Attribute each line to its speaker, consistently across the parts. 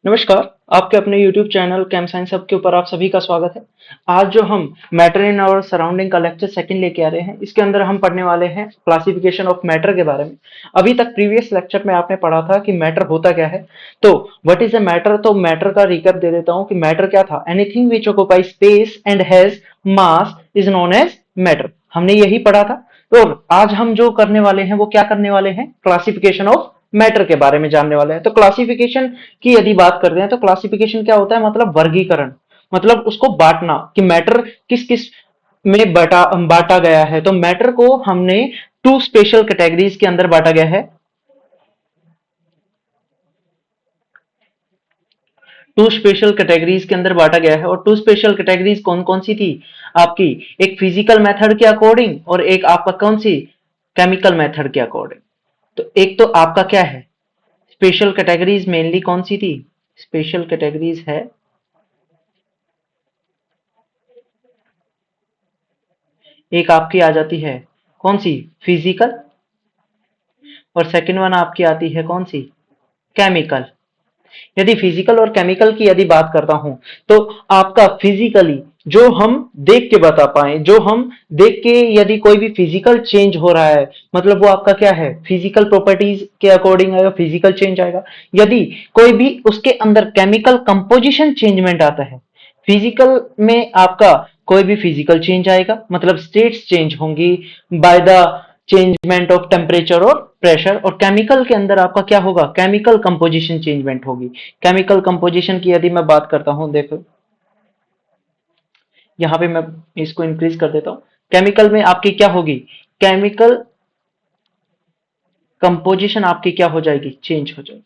Speaker 1: नमस्कार, आपके अपने YouTube चैनल केम साइंस हब के ऊपर आप सभी का स्वागत है। आज जो हम मैटर इन आवर सराउंडिंग का लेक्चर सेकंड लेके आ रहे हैं, इसके अंदर हम पढ़ने वाले हैं क्लासिफिकेशन ऑफ मैटर के बारे में। अभी तक प्रीवियस लेक्चर में आपने पढ़ा था कि मैटर होता क्या है। तो व्हाट इज अ मैटर, तो मैटर का रिकैप दे देता हूँ कि मैटर क्या था। Anything which occupy space and has mass is known as matter. हमने यही पढ़ा था। तो आज हम जो करने वाले हैं वो क्या करने वाले हैं, क्लासिफिकेशन ऑफ मैटर के बारे में जानने वाले हैं। तो क्लासिफिकेशन की यदि बात करते हैं तो क्लासिफिकेशन क्या होता है, मतलब वर्गीकरण, मतलब उसको बांटना कि मैटर किस किस में बांटा गया है। तो मैटर को हमने टू स्पेशल कैटेगरीज के अंदर बांटा गया है। टू स्पेशल कैटेगरीज के अंदर बांटा गया है। और टू स्पेशल कैटेगरीज कौन कौन सी थी आपकी, एक फिजिकल मेथड के अकॉर्डिंग और एक आपका कौन सी, केमिकल मेथड के अकॉर्डिंग। तो एक तो आपका क्या है, स्पेशल कैटेगरीज मेनली कौन सी थी, स्पेशल कैटेगरीज है एक आपकी आ जाती है कौन सी, फिजिकल, और सेकंड वन आपकी आती है कौन सी, केमिकल। यदि फिजिकल और केमिकल की यदि बात करता हूं तो आपका फिजिकली जो हम देख के बता पाए, जो हम देख के यदि कोई भी फिजिकल चेंज हो रहा है, मतलब वो आपका क्या है, फिजिकल प्रॉपर्टीज के अकॉर्डिंग आएगा, फिजिकल चेंज आएगा। यदि कोई भी उसके अंदर केमिकल कंपोजिशन चेंजमेंट आता है, फिजिकल में आपका कोई भी फिजिकल चेंज आएगा, मतलब स्टेट्स चेंज होंगी by the changement of temperature और प्रेशर। और केमिकल के अंदर आपका क्या होगा, केमिकल कंपोजिशन चेंजमेंट होगी। केमिकल कंपोजिशन की यदि मैं बात करता हूं, देखो यहां पे मैं इसको इंक्रीज कर देता हूं। केमिकल में आपकी क्या होगी, केमिकल कंपोजिशन आपकी क्या हो जाएगी, चेंज हो जाएगी।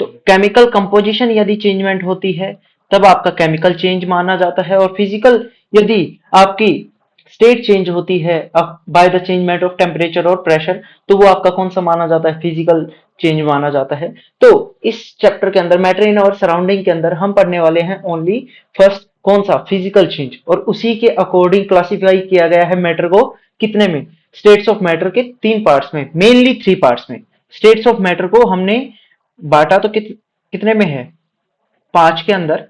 Speaker 1: तो केमिकल कंपोजिशन यदि चेंजमेंट होती है तब आपका केमिकल चेंज माना जाता है। और फिजिकल यदि आपकी स्टेट चेंज होती है by the changement of temperature और प्रेशर, तो वो आपका कौन सा माना जाता है, फिजिकल चेंज माना जाता है। तो इस चैप्टर के अंदर मैटर इन और सराउंडिंग के अंदर हम पढ़ने वाले हैं ओनली फर्स्ट कौन सा, फिजिकल चेंज। और उसी के अकॉर्डिंग क्लासिफाई किया गया है मैटर को कितने में, स्टेट्स ऑफ मैटर के तीन पार्ट्स में, मेनली थ्री पार्ट्स में। स्टेट्स ऑफ मैटर को हमने बांटा तो कितने में है, पांच के अंदर।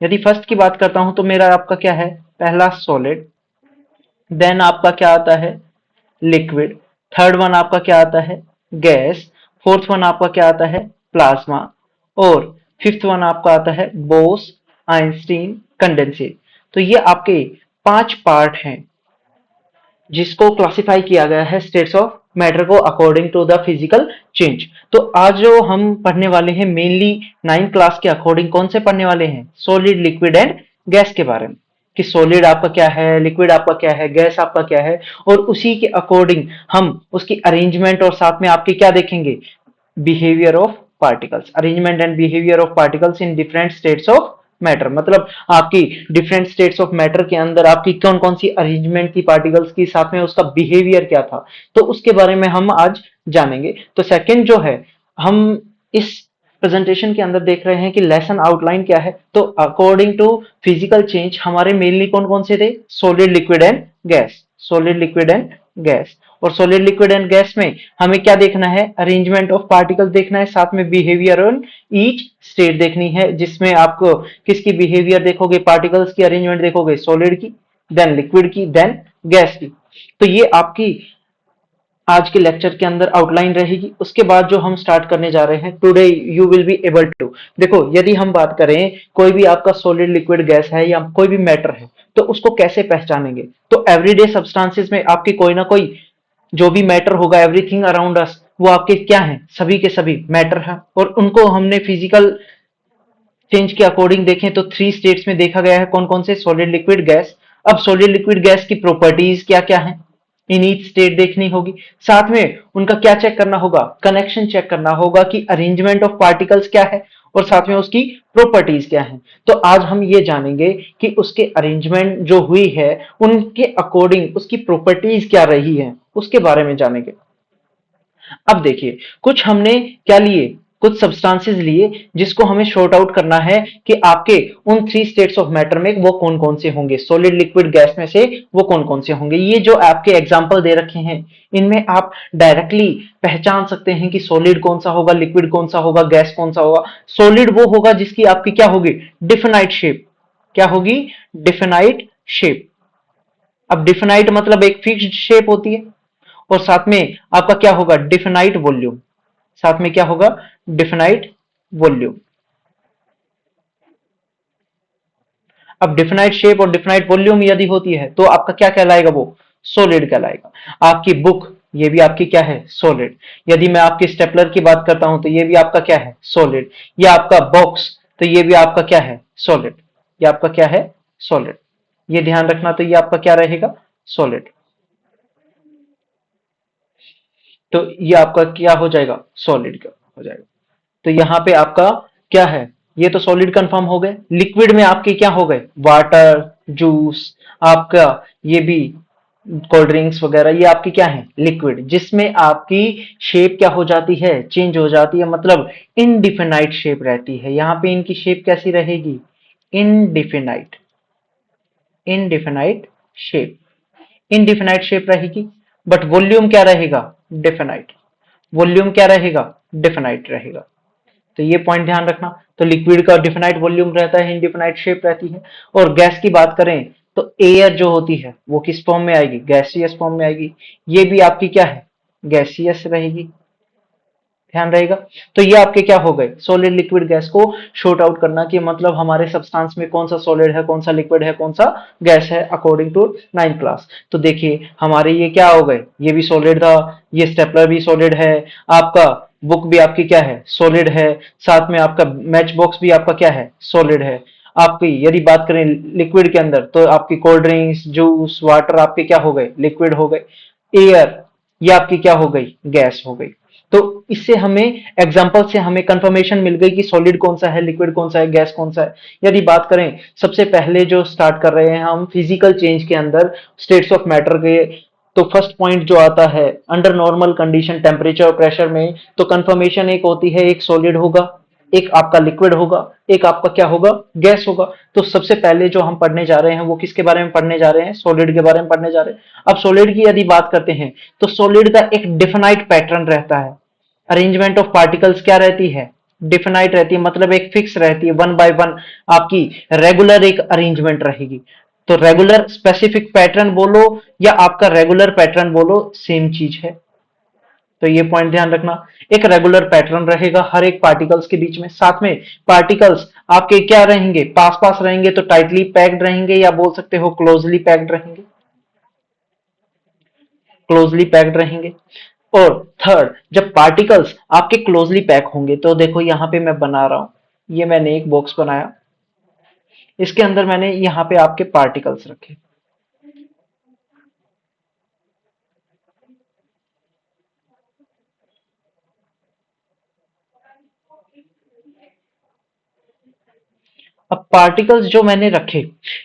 Speaker 1: यदि फर्स्ट की बात करता हूं तो मेरा आपका क्या है, पहला सॉलिड, देन आपका क्या आता है, लिक्विड, थर्ड वन आपका क्या आता है, गैस, फोर्थ वन आपका क्या आता है, प्लाज्मा, और फिफ्थ वन आपका आता है बोस आइंस्टीन कंडेंसेट। तो ये आपके पांच पार्ट हैं जिसको क्लासिफाई किया गया है स्टेट्स ऑफ मैटर को according to the physical change. तो आज जो हम पढ़ने वाले हैं मेनली नाइन्थ क्लास के अकॉर्डिंग कौन से पढ़ने वाले हैं, सॉलिड, लिक्विड एंड गैस के बारे में, कि सॉलिड आपका क्या है, लिक्विड आपका क्या है, गैस आपका क्या है। और उसी के अकॉर्डिंग हम उसकी अरेंजमेंट और साथ में आपके क्या देखेंगे, behaviour of particles, arrangement and behaviour of particles in different states of matter. मतलब आपकी डिफरेंट स्टेट्स ऑफ मैटर के अंदर आपकी कौन कौन सी अरेंजमेंट थी पार्टिकल्स की, साथ में उसका बिहेवियर क्या था, तो उसके बारे में हम आज जानेंगे। तो सेकंड जो है, हम इस प्रेजेंटेशन के अंदर देख रहे हैं कि लेसन आउटलाइन क्या है। तो अकॉर्डिंग टू फिजिकल चेंज हमारे मेनली कौन कौन से थे, solid, liquid and gas, solid, liquid and gas. और सॉलिड, लिक्विड एंड गैस में हमें क्या देखना है, अरेंजमेंट ऑफ पार्टिकल्स देखना है, साथ में बिहेवियर ऑन ईच स्टेट देखनी है, जिसमें आपको किसकी बिहेवियर देखोगे, पार्टिकल्स की अरेंजमेंट देखोगे, सॉलिड की, देन लिक्विड की, देन गैस की। तो ये आपकी आज के लेक्चर के अंदर आउटलाइन रहेगी। उसके बाद जो हम स्टार्ट करने जा रहे हैं, today you will be able to, देखो यदि हम बात करें कोई भी आपका सॉलिड, लिक्विड, गैस है या कोई भी मैटर है, तो उसको कैसे पहचानेंगे। तो एवरीडे सब्सटेंसेस में आपके कोई ना कोई जो भी मैटर होगा, एवरीथिंग अराउंड अस, वो आपके क्या है, सभी के सभी मैटर है। और उनको हमने फिजिकल चेंज के अकॉर्डिंग देखें तो थ्री स्टेट्स में देखा गया है, कौन कौन से, सॉलिड, लिक्विड, गैस। अब सॉलिड, लिक्विड, गैस की प्रॉपर्टीज क्या क्या है, इन ईच स्टेट देखनी होगी। साथ में उनका क्या चेक करना होगा, कनेक्शन चेक करना होगा कि अरेंजमेंट ऑफ पार्टिकल्स क्या है और साथ में उसकी प्रॉपर्टीज क्या है। तो आज हम ये जानेंगे कि उसके अरेंजमेंट जो हुई है उनके अकॉर्डिंग उसकी प्रॉपर्टीज क्या रही है, उसके बारे में जानेंगे। अब देखिए, कुछ हमने क्या लिए, कुछ सब्सटेंसेस लिए जिसको हमें शॉर्ट आउट करना है कि आपके उन 3 स्टेट्स ऑफ मैटर में वो कौन कौन से होंगे, सॉलिड लिक्विड गैस में से वो कौन कौन से होंगे। ये जो आपके एग्जाम्पल दे रखे हैं इनमें आप डायरेक्टली पहचान सकते हैं कि सॉलिड कौन सा होगा, लिक्विड कौन सा होगा, गैस कौन सा होगा। सॉलिड वो होगा जिसकी आपकी क्या होगी, डिफिनाइट शेप। क्या होगी, डिफिनाइट शेप। अब डिफिनाइट मतलब एक फिक्स्ड शेप होती है, और साथ में आपका क्या होगा, डिफिनाइट वॉल्यूम। साथ में क्या होगा, डिफिनाइट वॉल्यूम। अब डिफिनाइट शेप और डिफिनाइट वॉल्यूम यदि होती है तो आपका क्या कहलाएगा, वो सॉलिड कहलाएगा। आपकी बुक ये भी आपकी क्या है, सॉलिड। यदि मैं आपकी स्टेपलर की बात करता हूं तो ये भी आपका क्या है, सॉलिड। या आपका बॉक्स तो ये भी आपका क्या है, सॉलिड। ये आपका क्या है, सॉलिड। ये ध्यान रखना, तो ये आपका क्या रहेगा, सॉलिड। तो ये आपका क्या हो जाएगा, सॉलिड का हो जाएगा। तो यहाँ पे आपका क्या है, ये तो सॉलिड कंफर्म हो गए। लिक्विड में आपके क्या हो गए, वाटर, जूस, आपका ये भी कोल्ड ड्रिंक्स वगैरह, ये आपकी क्या है, लिक्विड, जिसमें आपकी शेप क्या हो जाती है, चेंज हो जाती है, मतलब इनडिफिनाइट शेप रहती है। यहाँ पे इनकी शेप कैसी रहेगी, इनडिफिनाइट, इनडिफिनाइट शेप, इनडिफिनाइट शेप रहेगी। बट वॉल्यूम क्या रहेगा, डिफिनाइट। वॉल्यूम क्या रहेगा, डिफिनाइट रहेगा। तो ये पॉइंट ध्यान रखना। तो लिक्विड का डिफिनाइट वॉल्यूम रहता है, इनडिफिनाइट शेप रहती है। और गैस की बात करें तो एयर जो होती है वो किस फॉर्म में आएगी, गैसियस फॉर्म में आएगी। ये भी आपकी क्या है, गैसियस रहेगी। ध्यान रहेगा। तो ये आपके क्या हो गए, सॉलिड लिक्विड गैस को शॉर्ट आउट करना, कि मतलब हमारे सब्सटेंस में कौन सा सॉलिड है, कौन सा लिक्विड है, कौन सा गैस है, अकॉर्डिंग टू 9th क्लास। तो देखिए हमारे ये क्या हो गए, ये भी सॉलिड था, ये स्टेपलर भी सॉलिड है, आपका बुक भी आपकी क्या है, सॉलिड है। साथ में आपका मैच बॉक्स भी आपका क्या है, सॉलिड है। आपकी यदि बात करें लिक्विड के अंदर तो आपकी कोल्ड ड्रिंक्स, जूस, वाटर आपके क्या हो गए, लिक्विड हो गए। एयर ये आपकी क्या हो गई, गैस हो गई। तो इससे हमें एग्जांपल से हमें कंफर्मेशन मिल गई कि सॉलिड कौन सा है, लिक्विड कौन सा है, गैस कौन सा है। यदि बात करें सबसे पहले जो स्टार्ट कर रहे हैं हम फिजिकल चेंज के अंदर स्टेट्स ऑफ मैटर के, तो फर्स्ट पॉइंट जो आता है अंडर नॉर्मल कंडीशन टेम्परेचर और प्रेशर में, तो कंफर्मेशन एक होती है, एक सॉलिड होगा, एक आपका लिक्विड होगा, एक आपका क्या होगा, गैस होगा। तो सबसे पहले जो हम पढ़ने जा रहे हैं वो किसके बारे में पढ़ने जा रहे हैं, सॉलिड के बारे में पढ़ने जा रहे हैं। अब सॉलिड की यदि बात करते हैं तो सॉलिड का एक डिफिनाइट पैटर्न रहता है। अरेंजमेंट ऑफ पार्टिकल्स क्या रहती है, डिफिनाइट रहती है, मतलब एक फिक्स रहती है, वन बाय वन आपकी रेगुलर एक अरेंजमेंट रहेगी। तो रेगुलर स्पेसिफिक पैटर्न बोलो या आपका रेगुलर पैटर्न बोलो, सेम चीज है। तो ये पॉइंट ध्यान रखना, एक रेगुलर पैटर्न रहेगा हर एक पार्टिकल्स के बीच में। साथ में पार्टिकल्स आपके क्या रहेंगे, पास पास रहेंगे तो टाइटली पैक्ड रहेंगे, या बोल सकते हो क्लोजली पैक्ड रहेंगे, क्लोजली पैक्ड रहेंगे। और थर्ड, जब पार्टिकल्स आपके क्लोजली पैक होंगे, तो देखो यहां पे मैं बना रहा हूं, ये मैंने एक बॉक्स बनाया, इसके अंदर मैंने यहाँ पे आपके पार्टिकल्स रखे। अब पार्टिकल्स जो मैंने रखे,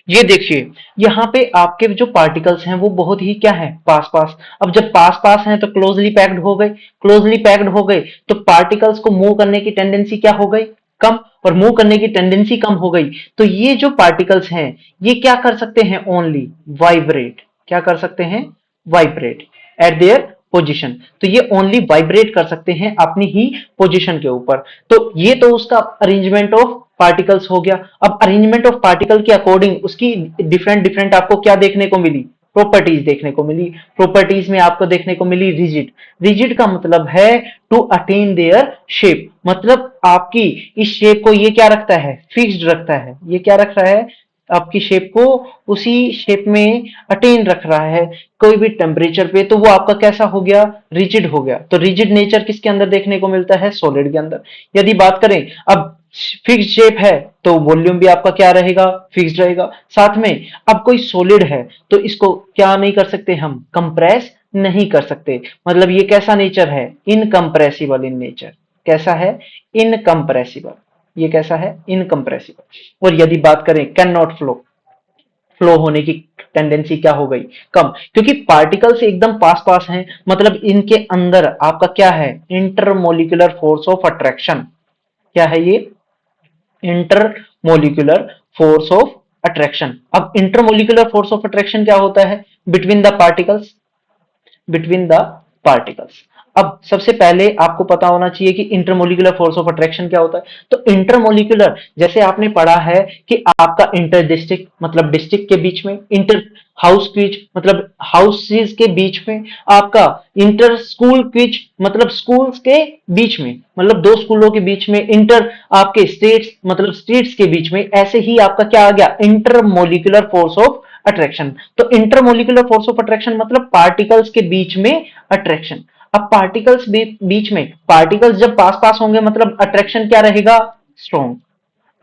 Speaker 1: ये देखिए यहाँ पे आपके जो पार्टिकल्स हैं वो बहुत ही क्या है, पास पास। अब जब पास पास हैं तो क्लोजली पैक्ड हो गए, क्लोजली पैक्ड हो गए तो पार्टिकल्स को मूव करने की टेंडेंसी क्या हो गई, कम। और मूव करने की टेंडेंसी कम हो गई तो ये जो पार्टिकल्स हैं ये क्या कर सकते हैं, ओनली वाइब्रेट। क्या कर सकते हैं, वाइब्रेट एट देयर पोजिशन। तो ये ओनली वाइब्रेट कर सकते हैं अपनी ही पोजिशन के ऊपर। तो ये तो उसका अरेंजमेंट ऑफ पार्टिकल्स हो गया। अब अरेंजमेंट ऑफ पार्टिकल के अकॉर्डिंग उसकी डिफरेंट डिफरेंट आपको क्या देखने को मिली, प्रॉपर्टीज देखने को मिली। प्रॉपर्टीज में आपको देखने को मिली रिजिड। रिजिड का मतलब है टू अटेन देयर शेप, मतलब आपकी इस शेप को ये क्या रखता है, फिक्स्ड रखता है। ये क्या रख रहा है, आपकी शेप को उसी शेप में अटेन रख रहा है कोई भी टेम्परेचर पे, तो वो आपका कैसा हो गया, रिजिड हो गया। तो रिजिड नेचर किसके अंदर देखने को मिलता है, सॉलिड के अंदर। यदि बात करें अब फिक्स्ड शेप है तो वॉल्यूम भी आपका क्या रहेगा, फिक्स्ड रहेगा। साथ में अब कोई सॉलिड है तो इसको क्या नहीं कर सकते, हम कंप्रेस नहीं कर सकते। मतलब ये कैसा नेचर है, इनकंप्रेसिबल इन नेचर। कैसा है, इनकंप्रेसिबल। ये कैसा है, इनकंप्रेसिबल। और यदि बात करें कैन नॉट फ्लो, फ्लो होने की टेंडेंसी क्या हो गई, कम, क्योंकि पार्टिकल्स एकदम पास पास हैं, मतलब इनके अंदर आपका क्या है, इंटरमोलिकुलर फोर्स ऑफ अट्रैक्शन, क्या है ये, इंटरमोलिकुलर फोर्स ऑफ अट्रैक्शन। अब इंटरमोलिकुलर फोर्स ऑफ अट्रैक्शन क्या होता है, between the particles, between the particles. अब सबसे पहले आपको पता होना चाहिए कि इंटरमोलिकुलर फोर्स ऑफ अट्रैक्शन क्या होता है। तो इंटरमोलिकुलर, जैसे आपने पढ़ा है कि आपका इंटर डिस्ट्रिक्ट मतलब डिस्ट्रिक्ट के बीच में, इंटर हाउस क्विज मतलब हाउसेज के बीच में, आपका इंटर स्कूल क्विज मतलब स्कूल्स के बीच में, मतलब दो स्कूलों के बीच में, इंटर आपके स्टेट्स मतलब स्टेट्स के बीच में, ऐसे ही आपका क्या आ गया, इंटरमोलिकुलर फोर्स ऑफ अट्रैक्शन। तो इंटरमोलिकुलर फोर्स ऑफ अट्रैक्शन मतलब पार्टिकल्स के बीच में अट्रैक्शन। अब पार्टिकल्स बीच में, पार्टिकल्स जब पास पास होंगे मतलब अट्रैक्शन क्या रहेगा, स्ट्रॉन्ग।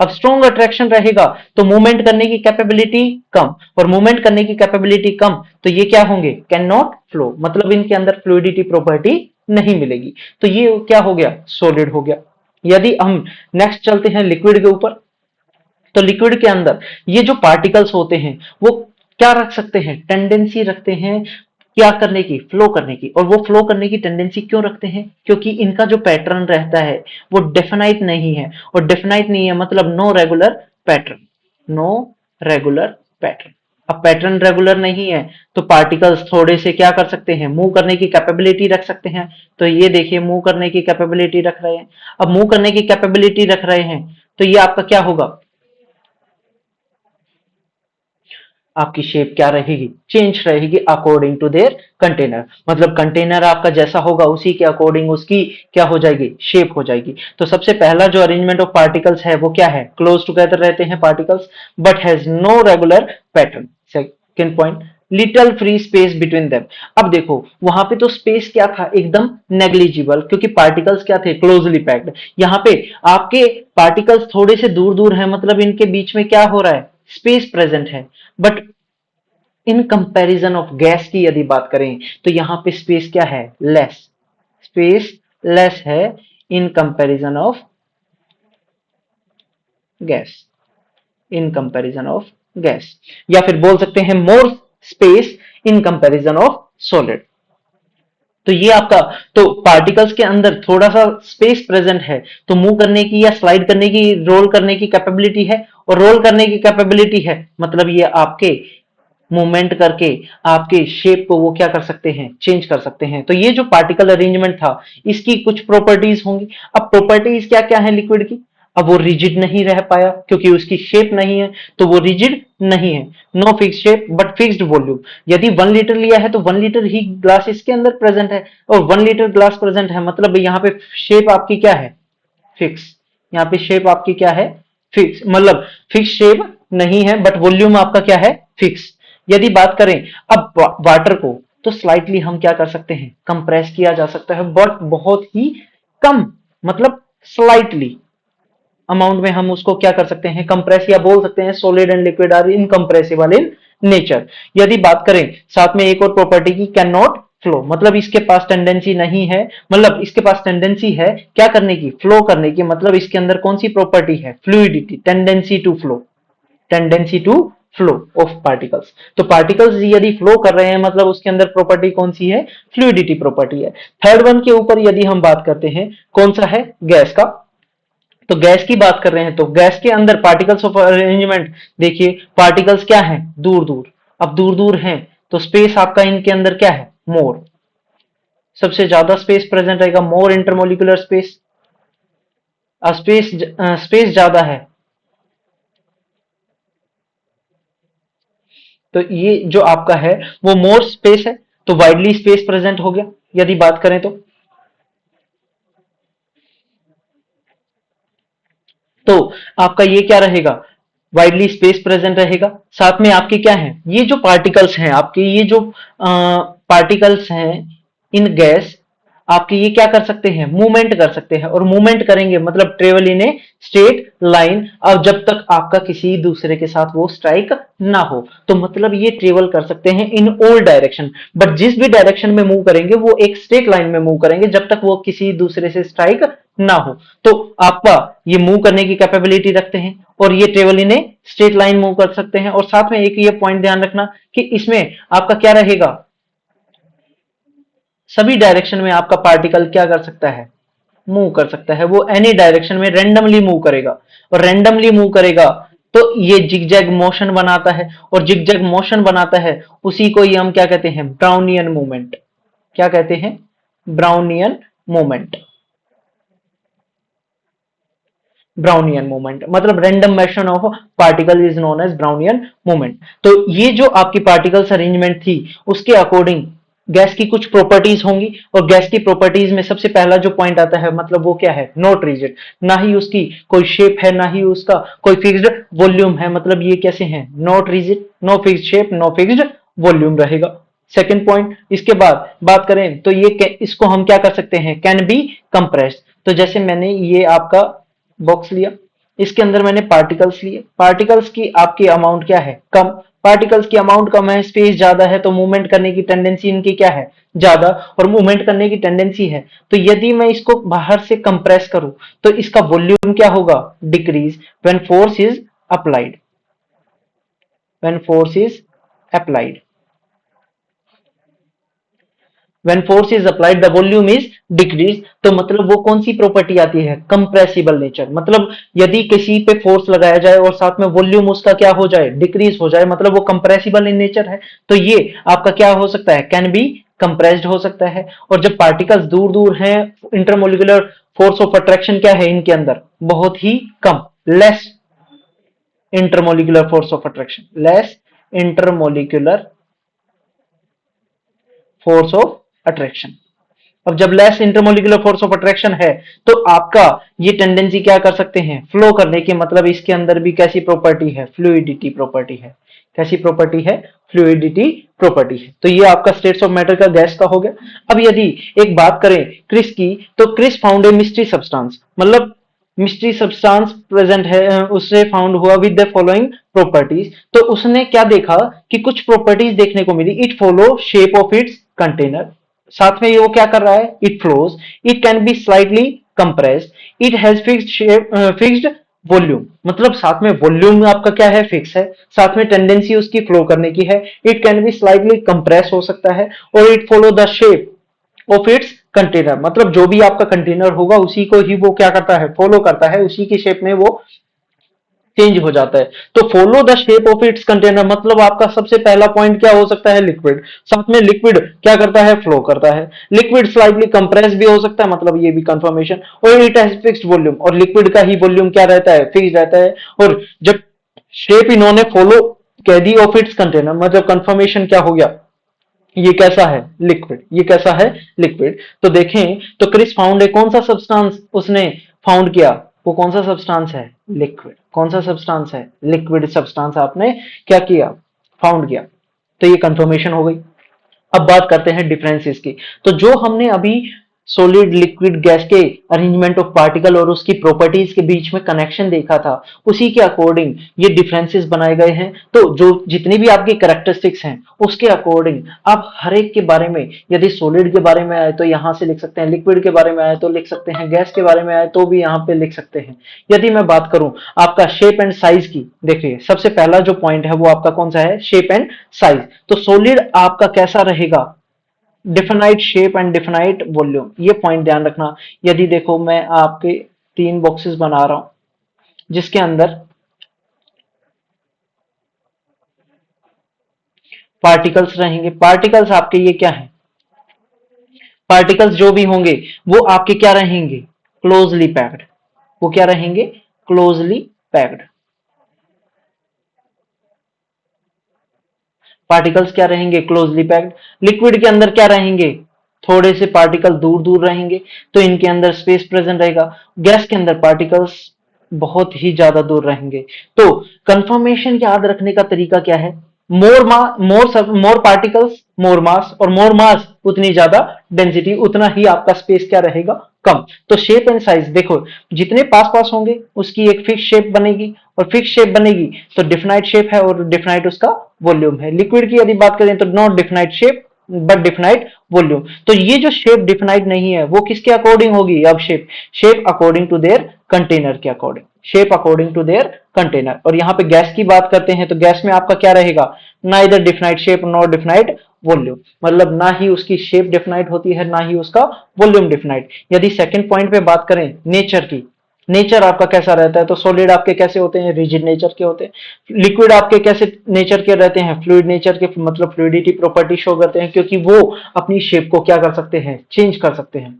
Speaker 1: अब स्ट्रॉन्ग अट्रैक्शन रहेगा तो मूवमेंट करने की कैपेबिलिटी कम, और मूवमेंट करने की कैपेबिलिटी कम तो ये क्या होंगे, कैन नॉट फ्लो, मतलब इनके अंदर फ्लूइडिटी प्रॉपर्टी नहीं मिलेगी। तो ये क्या हो गया, सॉलिड हो गया। यदि हम नेक्स्ट चलते हैं लिक्विड के ऊपर, तो लिक्विड के अंदर ये जो पार्टिकल्स होते हैं वो क्या रख सकते हैं, टेंडेंसी रखते हैं क्या करने की, फ्लो करने की। और वो फ्लो करने की टेंडेंसी क्यों रखते हैं, क्योंकि इनका जो पैटर्न रहता है वो डेफिनाइट नहीं है, और डेफिनाइट नहीं है मतलब no regular pattern, no regular pattern. अब पैटर्न रेगुलर नहीं है तो पार्टिकल्स थोड़े से क्या कर सकते हैं, मूव करने की कैपेबिलिटी रख सकते हैं। तो ये देखिए मूव करने की कैपेबिलिटी रख रहे हैं। अब मूव करने की कैपेबिलिटी रख रहे हैं तो ये आपका क्या होगा, आपकी शेप क्या रहेगी, चेंज रहेगी अकॉर्डिंग टू देयर कंटेनर, मतलब कंटेनर आपका जैसा होगा उसी के अकॉर्डिंग उसकी क्या हो जाएगी, शेप हो जाएगी। तो सबसे पहला जो अरेंजमेंट ऑफ पार्टिकल्स है वो क्या है, क्लोज टुगेदर रहते हैं particles but has no regular pattern. Second point, little free space between them. अब देखो वहां पे तो स्पेस क्या था, एकदम नेग्लिजिबल, क्योंकि पार्टिकल्स क्या थे, क्लोजली पैक्ड। यहाँ पे आपके पार्टिकल्स थोड़े से दूर दूर है, मतलब इनके बीच में क्या हो रहा है, स्पेस प्रेजेंट है। But in comparison of gas की यदि बात करें तो यहां पे स्पेस क्या है, लेस, स्पेस लेस है in comparison of gas, in comparison of gas, या फिर बोल सकते हैं more space in comparison of solid. तो ये आपका, तो पार्टिकल्स के अंदर थोड़ा सा स्पेस प्रेजेंट है तो मूव करने की या स्लाइड करने की, रोल करने की कैपेबिलिटी है, और रोल करने की कैपेबिलिटी है मतलब ये आपके मूवमेंट करके आपके शेप को वो क्या कर सकते हैं, चेंज कर सकते हैं। तो ये जो पार्टिकल अरेंजमेंट था इसकी कुछ प्रॉपर्टीज होंगी। अब प्रॉपर्टीज क्या क्या है लिक्विड की, अब वो रिजिड नहीं रह पाया क्योंकि उसकी शेप नहीं है, तो वो रिजिड नहीं है, no fix shape but fixed volume. यदि 1 लीटर लिया है तो 1 लीटर ही ग्लास इसके अंदर प्रेजेंट है, और 1 लीटर ग्लास प्रेजेंट है मतलब यहाँ पे शेप आपकी क्या है, फिक्स। यहाँ पे शेप आपकी क्या है, फिक्स, मतलब फिक्स शेप नहीं है बट वॉल्यूम आपका क्या है, फिक्स। यदि बात करें अब वाटर को, तो स्लाइटली हम क्या कर सकते हैं, कंप्रेस किया जा सकता है बट बहुत ही कम, मतलब स्लाइटली अमाउंट में हम उसको क्या कर सकते हैं, कंप्रेस, या बोल सकते हैं solid and liquid are incompressible in nature. यदि बात करें साथ में एक और प्रॉपर्टी की, कैन नॉट फ्लो, मतलब इसके पास टेंडेंसी नहीं है, मतलब इसके पास टेंडेंसी है क्या करने की, फ्लो करने की, मतलब इसके अंदर कौन सी प्रॉपर्टी है, fluidity, tendency to flow, tendency to flow of particles. तो पार्टिकल्स यदि फ्लो कर रहे हैं मतलब उसके अंदर प्रॉपर्टी कौन सी है, फ्लूइडिटी प्रॉपर्टी है। थर्ड वन के ऊपर यदि हम बात करते हैं, कौन सा है, गैस का। तो गैस की बात कर रहे हैं तो गैस के अंदर पार्टिकल्स ऑफ अरेंजमेंट, देखिए पार्टिकल्स क्या है, दूर दूर। अब दूर दूर हैं तो स्पेस आपका इनके अंदर क्या है, मोर, सबसे ज्यादा स्पेस प्रेजेंट रहेगा, मोर इंटरमोलिकुलर स्पेस, स्पेस स्पेस ज्यादा है। तो ये जो आपका है वो मोर स्पेस है, तो वाइडली स्पेस प्रेजेंट हो गया यदि बात करें तो आपका ये क्या रहेगा, वाइडली स्पेस प्रेजेंट रहेगा। साथ में आपके क्या है, ये जो पार्टिकल्स हैं आपके, ये जो पार्टिकल्स हैं इन गैस, आपके ये क्या कर सकते हैं, मूवमेंट कर सकते हैं, और मूवमेंट करेंगे मतलब travel in a straight line, और जब तक आपका किसी दूसरे के साथ वो स्ट्राइक ना हो, तो मतलब ये ट्रेवल कर सकते हैं इन ऑल डायरेक्शन, बट जिस भी डायरेक्शन में मूव करेंगे वो एक स्ट्रेट लाइन में मूव करेंगे जब तक वो किसी दूसरे से स्ट्राइक ना हो। तो आपका ये मूव करने की कैपेबिलिटी रखते हैं और ये travel in a straight line move कर सकते हैं। और साथ में एक ये पॉइंट ध्यान रखना कि इसमें आपका क्या रहेगा, सभी डायरेक्शन में आपका पार्टिकल क्या कर सकता है, मूव कर सकता है। वो एनी डायरेक्शन में रेंडमली मूव करेगा, और रेंडमली मूव करेगा तो ये जिगजैग मोशन बनाता है, और जिगजैग मोशन बनाता है उसी को ही हम क्या कहते हैं, ब्राउनियन मूवमेंट। क्या कहते हैं, ब्राउनियन मूवमेंट। ब्राउनियन मूवमेंट मतलब random motion of particle is known as Brownian movement. तो ये जो आपकी पार्टिकल्स अरेंजमेंट थी उसके अकॉर्डिंग गैस की कुछ प्रॉपर्टीज होंगी, और गैस की प्रॉपर्टीज में सबसे पहला जो पॉइंट आता है मतलब वो क्या है, नॉट रिजिड। ना ही उसकी कोई शेप है, ना ही उसका कोई फिक्स्ड वॉल्यूम है, मतलब ये कैसे है, not rigid, no fixed shape, no fixed volume रहेगा। सेकेंड पॉइंट, इसके बाद बात करें तो ये इसको हम क्या कर सकते हैं, कैन बी कंप्रेस्ड। तो जैसे मैंने ये आपका बॉक्स लिया, इसके अंदर मैंने पार्टिकल्स लिए, पार्टिकल्स की आपकी अमाउंट क्या है, कम, पार्टिकल्स की अमाउंट कम है, स्पेस ज्यादा है, तो मूवमेंट करने की टेंडेंसी इनकी क्या है, ज्यादा, और मूवमेंट करने की टेंडेंसी है। तो यदि मैं इसको बाहर से कंप्रेस करूं तो इसका वॉल्यूम क्या होगा, decrease when force is applied, when force is applied, when force is applied the volume is decreased। तो मतलब वो कौन सी प्रॉपर्टी आती है, कंप्रेसिबल नेचर। मतलब यदि किसी पे फोर्स लगाया जाए और साथ में वॉल्यूम उसका क्या हो जाए, डिक्रीज हो जाए, मतलब वो कंप्रेसिबल इन नेचर है। तो ये आपका क्या हो सकता है, कैन बी कंप्रेस्ड हो सकता है। और जब पार्टिकल्स दूर दूर हैं, इंटरमोलिकुलर फोर्स ऑफ अट्रैक्शन क्या है इनके अंदर, बहुत ही कम, less intermolecular force of attraction, less intermolecular force of attraction. अब जब less intermolecular force of attraction है तो आपका ये टेंडेंसी क्या कर सकते हैं, फ्लो करने की, मतलब इसके अंदर भी कैसी प्रॉपर्टी है, फ्लूइडिटी प्रॉपर्टी है। कैसी प्रॉपर्टी है, फ्लूइडिटी प्रॉपर्टी है। तो ये आपका स्टेट्स ऑफ मैटर का गैस का हो गया। अब यदि एक बात करें क्रिस की, तो Chris found a mystery substance, मतलब मिस्ट्री सब्सटेंस प्रेजेंट है, उससे फाउंड हुआ विद द फॉलोइंग प्रॉपर्टीज। तो उसने क्या देखा कि कुछ प्रॉपर्टीज देखने को मिली, it follow shape of its container, साथ में ये वो क्या कर रहा है, it flows, it can be slightly compressed, it has fixed shape, fixed volume, मतलब साथ में वॉल्यूम आपका क्या है, फिक्स है, साथ में टेंडेंसी उसकी फ्लो करने की है, it can be slightly compress हो सकता है, और it follow the shape of its container, मतलब जो भी आपका कंटेनर होगा उसी को ही वो क्या करता है, फॉलो करता है, उसी की शेप में वो चेंज हो जाता है। तो follow the shape of its container मतलब आपका सबसे पहला पॉइंट क्या हो सकता है, लिक्विड, साथ में लिक्विड क्या करता है, फ्लो करता है, लिक्विड स्लाइटली कंप्रेस भी हो सकता है, मतलब ये भी कंफर्मेशन, और इट हैज फिक्स्ड वॉल्यूम, और लिक्विड का ही वॉल्यूम क्या रहता है, फिक्स रहता है। और जब शेप इन्होंने फॉलो कह दी ऑफ इट्स कंटेनर, मतलब कंफर्मेशन क्या हो गया, ये कैसा है, लिक्विड, ये कैसा है, लिक्विड। तो देखें तो क्रिस फाउंड है, कौन सा सब्सटेंस उसने फाउंड किया, वो कौन सा सब्सटेंस है, लिक्विड, कौन सा सब्सटेंस है, लिक्विड सब्सटेंस आपने क्या किया, फाउंड किया। तो ये कंफर्मेशन हो गई। अब बात करते हैं डिफरेंसेस की। तो जो हमने अभी सॉलिड लिक्विड गैस के अरेंजमेंट ऑफ पार्टिकल और उसकी प्रॉपर्टीज के बीच में कनेक्शन देखा था, उसी के अकॉर्डिंग ये डिफरेंसेस बनाए गए हैं। तो जो जितनी भी आपकी कैरेक्टरिस्टिक्स हैं उसके अकॉर्डिंग आप हर एक के बारे में, यदि सॉलिड के बारे में आए तो यहां से लिख सकते हैं, लिक्विड के बारे में आए तो लिख सकते हैं, गैस के बारे में आए तो भी यहाँ पे लिख सकते हैं। यदि मैं बात करूं आपका शेप एंड साइज की, देखिए सबसे पहला जो पॉइंट है वो आपका कौन सा है, शेप एंड साइज। तो सॉलिड आपका कैसा रहेगा, definite shape and definite volume, ये पॉइंट ध्यान रखना। यदि देखो मैं आपके 3 बॉक्सेस बना रहा हूं जिसके अंदर पार्टिकल्स रहेंगे, पार्टिकल्स आपके ये क्या है, पार्टिकल्स जो भी होंगे वो आपके क्या रहेंगे, क्लोजली पैक्ड, वो क्या रहेंगे, क्लोजली पैक्ड। पार्टिकल्स क्या रहेंगे, क्लोजली पैक्ड। लिक्विड के अंदर क्या रहेंगे, थोड़े से पार्टिकल दूर दूर रहेंगे, तो इनके अंदर स्पेस प्रेजेंट रहेगा। गैस के अंदर पार्टिकल्स बहुत ही ज्यादा दूर रहेंगे। तो कंफर्मेशन याद रखने का तरीका क्या है, मोर पार्टिकल्स मोर मास, और मोर मास उतनी ज्यादा डेंसिटी, उतना ही आपका स्पेस क्या रहेगा, कम। तो शेप एंड साइज देखो, जितने पास पास होंगे उसकी एक फिक्स शेप बनेगी, और फिक्स शेप बनेगी तो डिफिनाइट शेप है, और डिफिनाइट उसका वॉल्यूम है। लिक्विड की यदि बात करें तो not definite shape but definite volume. तो ये जो शेप डिफिनाइट नहीं है वो किसके अकॉर्डिंग होगी, अब shape, shape according to their container के according, shape according to their container. और यहाँ पे गैस की बात करते हैं तो गैस में आपका क्या रहेगा, neither definite shape nor definite volume, मतलब ना ही उसकी शेप डिफाइनाइट होती है ना ही उसका वॉल्यूम डिफाइनाइट। यदि सेकंड पॉइंट पे बात करें नेचर की, नेचर आपका कैसा रहता है, तो सॉलिड आपके कैसे होते हैं, रिजिड नेचर के होते हैं। लिक्विड आपके कैसे नेचर के रहते हैं, फ्लूइड नेचर के, मतलब फ्लूइडिटी प्रॉपर्टी शो करते हैं, क्योंकि वो अपनी शेप को क्या कर सकते हैं, चेंज कर सकते हैं।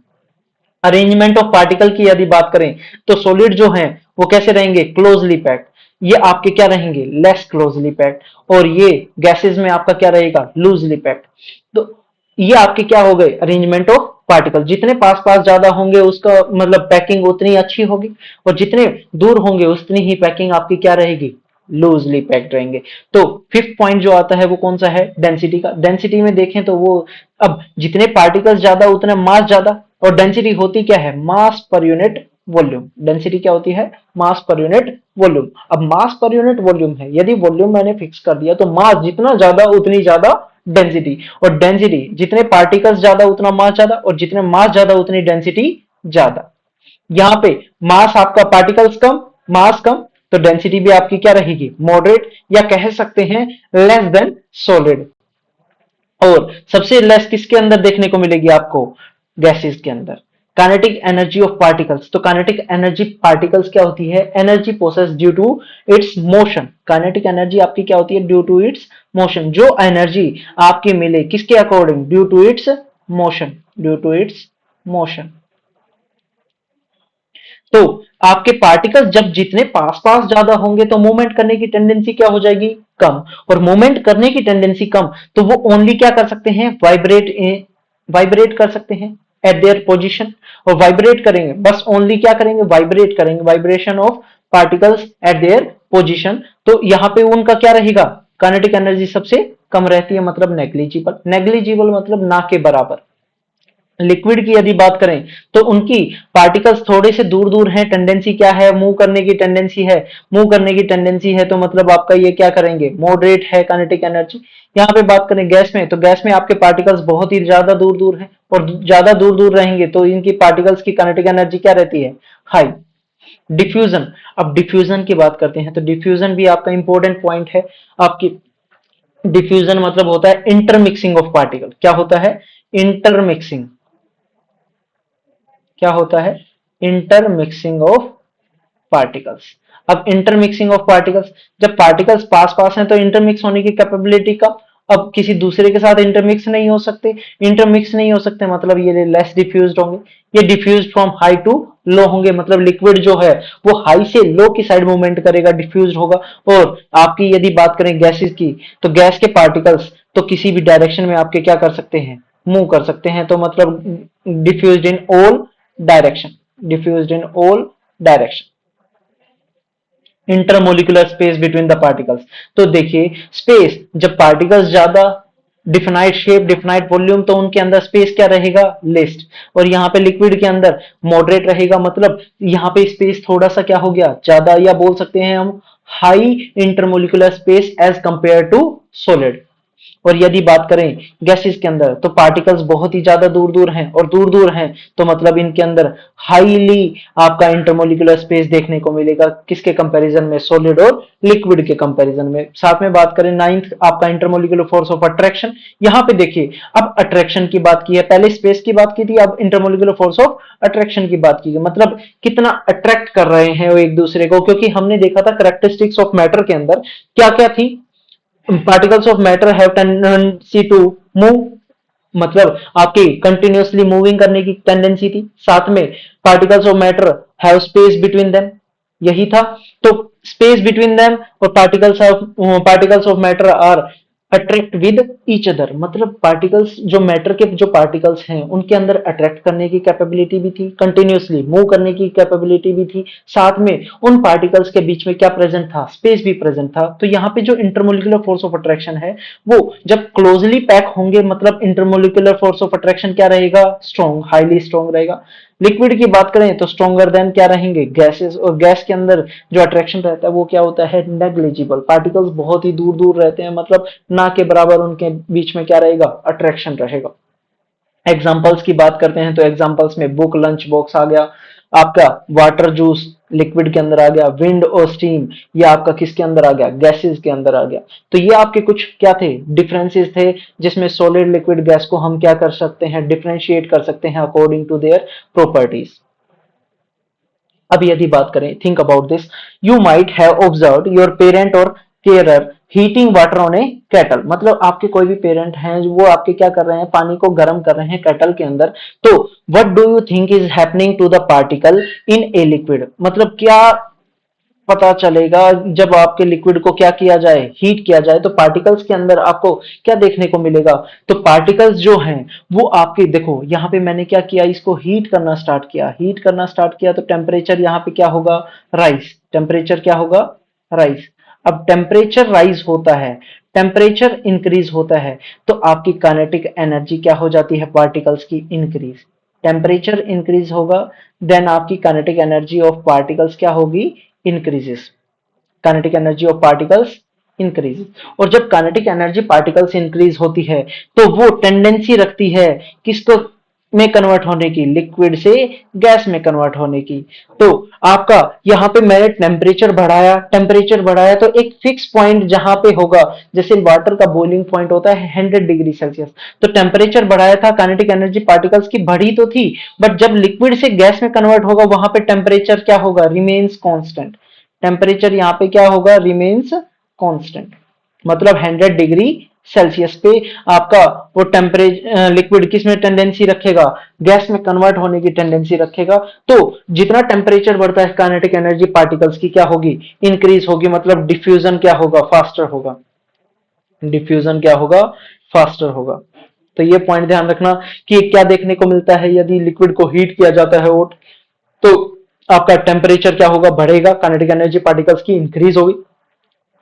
Speaker 1: अरेंजमेंट ऑफ पार्टिकल की यदि बात करें तो सॉलिड जो है वो कैसे रहेंगे, क्लोजली पैक्ड, ये आपके क्या रहेंगे, लेस क्लोजली पैक्ड। और ये गैसेस में आपका क्या रहेगा, लूजली पैक्ड। तो ये आपके क्या हो गए, अरेंजमेंट ऑफ पार्टिकल। जितने पास पास ज्यादा होंगे उसका मतलब पैकिंग उतनी अच्छी होगी, और जितने दूर होंगे उतनी ही पैकिंग आपकी क्या रहेगी, लूजली पैक्ड रहेंगे। तो फिफ्थ पॉइंट जो आता है वो कौन सा है, डेंसिटी का। डेंसिटी में देखें तो वो, अब जितने पार्टिकल्स ज्यादा उतना मास ज्यादा, और डेंसिटी होती क्या है, मास पर यूनिट वॉल्यूम। डेंसिटी क्या होती है, मास पर यूनिट वॉल्यूम। अब मास पर यूनिट वॉल्यूम है, यदि वॉल्यूम मैंने फिक्स कर दिया तो मास जितना ज्यादा उतनी ज्यादा डेंसिटी, और डेंसिटी जितने पार्टिकल्स ज्यादा उतना मास ज्यादा, और जितने मास ज्यादा उतनी डेंसिटी ज्यादा। यहाँ पे मास आपका, पार्टिकल्स कम मास कम, तो डेंसिटी भी आपकी क्या रहेगी, मॉडरेट, या कह सकते हैं लेस देन सॉलिड। और सबसे लेस किसके अंदर देखने को मिलेगी आपको, गैसेस के अंदर। काइनेटिक एनर्जी ऑफ पार्टिकल्स, तो काइनेटिक एनर्जी पार्टिकल्स क्या होती है, energy process due to its motion. Kinetic energy आपकी क्या होती है, ड्यू टू इट्स मोशन। जो एनर्जी आपकी मिले किसके according, due to its motion, due to its motion. तो आपके पार्टिकल्स जब जितने पास पास ज्यादा होंगे तो मूवमेंट करने की टेंडेंसी क्या हो जाएगी, कम। और मूवमेंट करने की टेंडेंसी कम, तो वो ओनली क्या कर सकते हैं, वाइब्रेट, वाइब्रेट कर सकते हैं एट देयर पोजीशन। और वाइब्रेट करेंगे, बस ओनली क्या करेंगे, वाइब्रेट करेंगे, vibration of particles eight their position. तो यहाँ पे उनका क्या रहेगा, काइनेटिक एनर्जी सबसे कम रहती है, मतलब नेग्लिजिबल। नेग्लिजिबल मतलब ना के बराबर। लिक्विड की यदि बात करें तो उनकी पार्टिकल्स थोड़े से दूर दूर हैं, टेंडेंसी क्या है, मूव करने की टेंडेंसी है, मूव करने की टेंडेंसी है, तो मतलब आपका ये क्या करेंगे, मॉडरेट है काइनेटिक एनर्जी। यहाँ पे बात करें गैस में, तो गैस में आपके पार्टिकल्स बहुत ही ज्यादा दूर दूर हैं, और ज्यादा दूर दूर रहेंगे तो इनकी पार्टिकल्स की काइनेटिक एनर्जी क्या रहती है, हाई। डिफ्यूजन, अब डिफ्यूजन की बात करते हैं तो डिफ्यूजन भी आपका इंपॉर्टेंट पॉइंट है आपकी। डिफ्यूजन मतलब होता है इंटरमिक्सिंग ऑफ पार्टिकल। क्या होता है, इंटरमिक्सिंग, क्या होता है, इंटरमिक्सिंग ऑफ पार्टिकल्स। अब इंटरमिक्सिंग ऑफ पार्टिकल्स, जब पार्टिकल्स पास पास हैं तो इंटरमिक्स होने की कैपेबिलिटी कम। अब किसी दूसरे के साथ इंटरमिक्स नहीं हो सकते, इंटरमिक्स नहीं हो सकते मतलब ये लेस डिफ्यूज्ड होंगे, ये diffused from high to low होंगे, मतलब लिक्विड जो है वो हाई से लो की साइड मूवमेंट करेगा, डिफ्यूज्ड होगा। और आपकी यदि बात करें गैसेस की, तो गैस के पार्टिकल्स तो किसी भी डायरेक्शन में आपके क्या कर सकते हैं, मूव कर सकते हैं, तो मतलब diffused in all direction, diffused in all direction. Intermolecular space between the particles, तो देखिए स्पेस, जब पार्टिकल्स ज्यादा, डिफिनाइट शेप डिफिनाइट वॉल्यूम, तो उनके अंदर स्पेस क्या रहेगा, लिस्ट। और यहाँ पे लिक्विड के अंदर मॉडरेट रहेगा, मतलब यहाँ पे स्पेस थोड़ा सा क्या हो गया, ज्यादा, या बोल सकते हैं हम high intermolecular space as compare to solid. और यदि बात करें गैसेस के अंदर, तो पार्टिकल्स बहुत ही ज्यादा दूर दूर हैं, और दूर दूर हैं तो मतलब इनके अंदर हाईली आपका इंटरमोलिकुलर स्पेस देखने को मिलेगा, किसके कंपैरिजन में, सॉलिड और लिक्विड के कंपैरिजन में। साथ में बात करें नाइन्थ आपका इंटरमोलिकुलर फोर्स ऑफ अट्रैक्शन। यहाँ पे देखिए, अब अट्रैक्शन की बात की है, पहले स्पेस की बात की थी, अब इंटरमोलिकुलर फोर्स ऑफ अट्रैक्शन की बात की है, मतलब कितना अट्रैक्ट कर रहे हैं वो एक दूसरे को। क्योंकि हमने देखा था करेक्टरिस्टिक्स ऑफ मैटर के अंदर क्या क्या थी, particles of matter have tendency to move, मतलब आपकी कंटिन्यूअसली मूविंग करने की टेंडेंसी थी। साथ में particles of matter have space between them, यही था। तो स्पेस बिटवीन देम और particles of matter are attract with each other, मतलब पार्टिकल्स जो मैटर के जो पार्टिकल्स हैं उनके अंदर अट्रैक्ट करने की कैपेबिलिटी भी थी, कंटिन्यूअसली मूव करने की कैपेबिलिटी भी थी। साथ में उन पार्टिकल्स के बीच में क्या प्रेजेंट था, स्पेस भी प्रेजेंट था। तो यहाँ पे जो इंटरमोलिकुलर फोर्स ऑफ अट्रैक्शन है वो जब क्लोजली पैक होंगे, मतलब इंटरमोलिकुलर फोर्स ऑफ अट्रैक्शन क्या रहेगा, स्ट्रॉन्ग, हाईली स्ट्रॉन्ग रहेगा। लिक्विड की बात करें तो स्ट्रॉन्गर देन क्या रहेंगे, गैसेस। और गैस के अंदर जो अट्रैक्शन रहता है वो क्या होता है, नेग्लिजिबल। पार्टिकल्स बहुत ही दूर दूर रहते हैं, मतलब ना के बराबर उनके बीच में क्या रहेगा, अट्रैक्शन रहेगा। एग्जाम्पल्स की बात करते हैं तो एग्जाम्पल्स में बुक, लंच बॉक्स आ गया, आपका वाटर जूस लिक्विड के अंदर आ गया, विंड और स्टीम ये आपका किसके अंदर आ गया, गैसेस के अंदर आ गया। तो ये आपके कुछ क्या थे, डिफरेंसेस थे, जिसमें सॉलिड लिक्विड गैस को हम क्या कर सकते हैं, डिफरेंशिएट कर सकते हैं अकॉर्डिंग टू देयर प्रॉपर्टीज। अब यदि बात करें, think about this, you might have observed your parent or carer heating water on a kettle, मतलब आपके कोई भी पेरेंट हैं जो वो आपके क्या कर रहे हैं, पानी को गर्म कर रहे हैं केटल के अंदर। तो what do you think is happening to the particle in a liquid, मतलब क्या पता चलेगा जब आपके लिक्विड को क्या किया जाए, हीट किया जाए, तो पार्टिकल्स के अंदर आपको क्या देखने को मिलेगा। तो पार्टिकल्स जो हैं वो आपके, देखो यहाँ पे मैंने क्या किया, इसको हीट करना स्टार्ट किया, हीट करना स्टार्ट किया तो टेम्परेचर यहाँ पे क्या होगा, राइज, टेम्परेचर क्या होगा, राइज। अब टेम्परेचर राइज होता है, टेम्परेचर इंक्रीज होता है, तो आपकी काइनेटिक एनर्जी क्या हो जाती है, पार्टिकल्स की इंक्रीज। टेम्परेचर इंक्रीज होगा, देन आपकी काइनेटिक एनर्जी ऑफ पार्टिकल्स क्या होगी, increases. Kinetic energy of particles increase, और जब काइनेटिक एनर्जी पार्टिकल्स इंक्रीज होती है तो वो टेंडेंसी रखती है किसको में कन्वर्ट होने की, लिक्विड से गैस में कन्वर्ट होने की। तो आपका यहाँ पे मैंने टेम्परेचर बढ़ाया, टेम्परेचर बढ़ाया तो एक फिक्स पॉइंट जहां पे होगा, जैसे वाटर का बॉइलिंग पॉइंट होता है 100 डिग्री सेल्सियस, तो टेम्परेचर बढ़ाया था, काइनेटिक एनर्जी पार्टिकल्स की बढ़ी तो थी, बट जब लिक्विड से गैस में कन्वर्ट होगा वहां पे टेम्परेचर क्या होगा, रिमेन्स कांस्टेंट। टेम्परेचर यहाँ पे क्या होगा, रिमेन्स कांस्टेंट, मतलब 100 डिग्री सेल्सियस पे आपका वो टेम्परेचर लिक्विड किस में टेंडेंसी रखेगा, गैस में कन्वर्ट होने की टेंडेंसी रखेगा। तो जितना टेम्परेचर बढ़ता है काइनेटिक एनर्जी पार्टिकल्स की क्या होगी, इंक्रीज होगी, मतलब डिफ्यूजन क्या होगा, फास्टर होगा, डिफ्यूजन क्या होगा, फास्टर होगा। तो ये पॉइंट ध्यान रखना कि क्या देखने को मिलता है, यदि लिक्विड को हीट किया जाता है तो आपका टेम्परेचर क्या होगा, बढ़ेगा, काइनेटिक एनर्जी पार्टिकल्स की इंक्रीज होगी।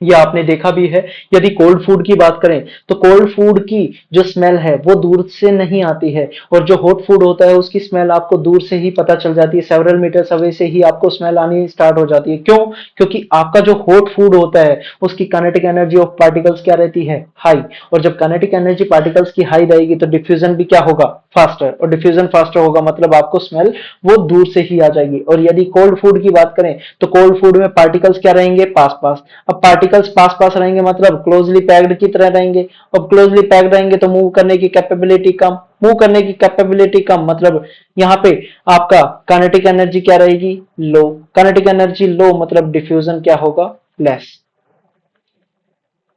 Speaker 1: ये आपने देखा भी है। यदि कोल्ड फूड की बात करें तो कोल्ड फूड की जो स्मेल है वो दूर से नहीं आती है, और जो हॉट फूड होता है उसकी स्मेल आपको दूर से ही पता चल जाती है, सेवरल मीटर्स अवे से ही आपको स्मेल आनी स्टार्ट हो जाती है। क्यों, क्योंकि आपका जो हॉट फूड होता है उसकी काइनेटिक एनर्जी ऑफ पार्टिकल्स क्या रहती है, हाई, और जब काइनेटिक एनर्जी पार्टिकल्स की हाई रहेगी तो डिफ्यूजन भी क्या होगा, फास्टर, और डिफ्यूजन फास्टर होगा मतलब आपको स्मेल वो दूर से ही आ जाएगी। और यदि कोल्ड फूड की बात करें तो कोल्ड फूड में पार्टिकल्स क्या रहेंगे, पास पास। अब पार्टिकल्स पास पास रहेंगे मतलब क्लोजली पैक्ड की तरह रहेंगे, और क्लोजली पैक्ड रहेंगे तो मूव करने की कैपेबिलिटी कम, मूव करने की कैपेबिलिटी कम मतलब यहाँ पे आपका काइनेटिक एनर्जी क्या रहेगी, लो, काइनेटिक एनर्जी लो मतलब डिफ्यूजन क्या होगा, लेस,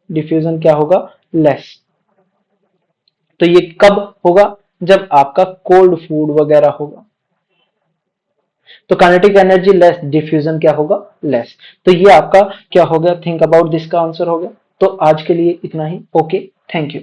Speaker 1: डिफ्यूजन क्या होगा, लेस। तो ये कब होगा, जब आपका कोल्ड फूड वगैरह होगा, तो काइनेटिक एनर्जी लेस, डिफ्यूजन क्या होगा, लेस। तो ये आपका क्या हो गया, थिंक अबाउट दिस का आंसर हो गया। तो आज के लिए इतना ही, ओके, थैंक यू।